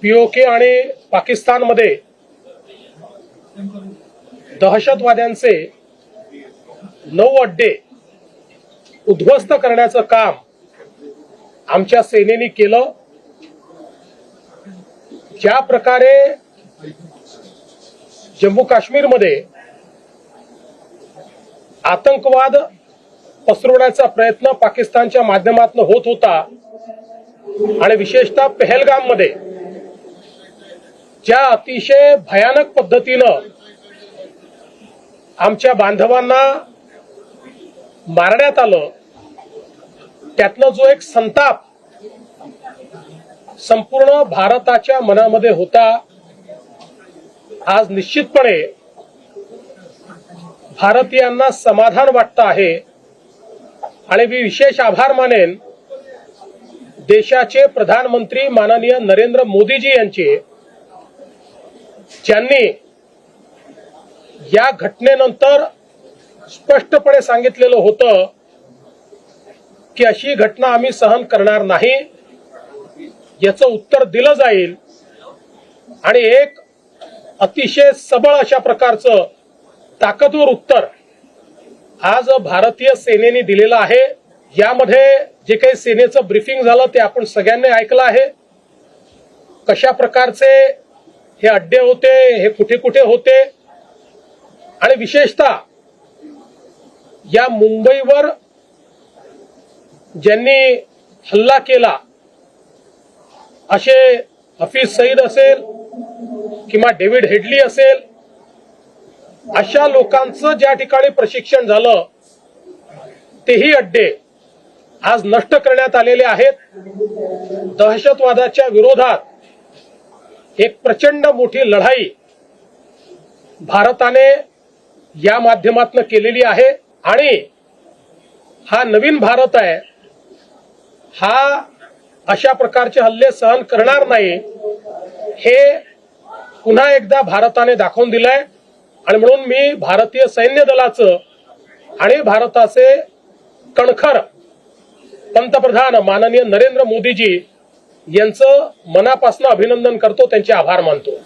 PoK आणि पाकिस्तानमध्ये दहशतवाद्यांचे 9 अड्डे उद्ध्वस्त करण्याचं काम आमच्या सेनेने केलं। ज्या प्रकारे जम्मू काश्मीरमध्ये आतंकवाद पसरवण्याचा प्रयत्न पाकिस्तानच्या माध्यमातून होत होता आणि विशेषतः पहलगाममध्ये ज्या अतिशय भयानक पद्धतीनं आमच्या बांधवांना मारण्यात आलं, त्यातनं जो एक संताप संपूर्ण भारताच्या मनामध्ये होता, आज निश्चितपणे भारतीयांना समाधान वाटतं आहे। आणि मी विशेष आभार मानेन देशाचे प्रधानमंत्री माननीय नरेंद्र मोदीजी यांचे, ज्यांनी या घटनेनंतर स्पष्टपणे सांगितलेलं होतं की अशी घटना आम्ही सहन करणार नाही, याचं उत्तर दिलं जाईल आणि एक अतिशय सबळ अशा प्रकारचं ताकदवर उत्तर आज भारतीय सेनेने दिलेलं आहे। यामध्ये जे काही सेनेचं ब्रीफिंग झालं ते आपण सगळ्यांनी ऐकलं आहे। कशा प्रकारचे हे अड्डे होते, हे कुठे कुठे होते आणि विशेषतः या मुंबईवर ज्यांनी हल्ला केला असे हफीज सईद असेल किंवा डेव्हिड हेडली असेल, अशा लोकांचं ज्या ठिकाणी प्रशिक्षण झालं तेही अड्डे आज नष्ट करण्यात आलेले आहेत। दहशतवादाच्या विरोधात एक प्रचंड मोठी लढाई भारताने या माध्यमातून केलेली आहे आणि हा नवीन भारत आहे, हा अशा प्रकारचे हल्ले सहन करणार नाही, हे पुन्हा एकदा भारताने दाखवून दिलंय। आणि म्हणून मी भारतीय सैन्य दलाचं आणि भारताचे कणखर पंतप्रधान माननीय नरेंद्र मोदीजी यांचं मनापासून अभिनंदन करतो, त्यांचे आभार मानतो।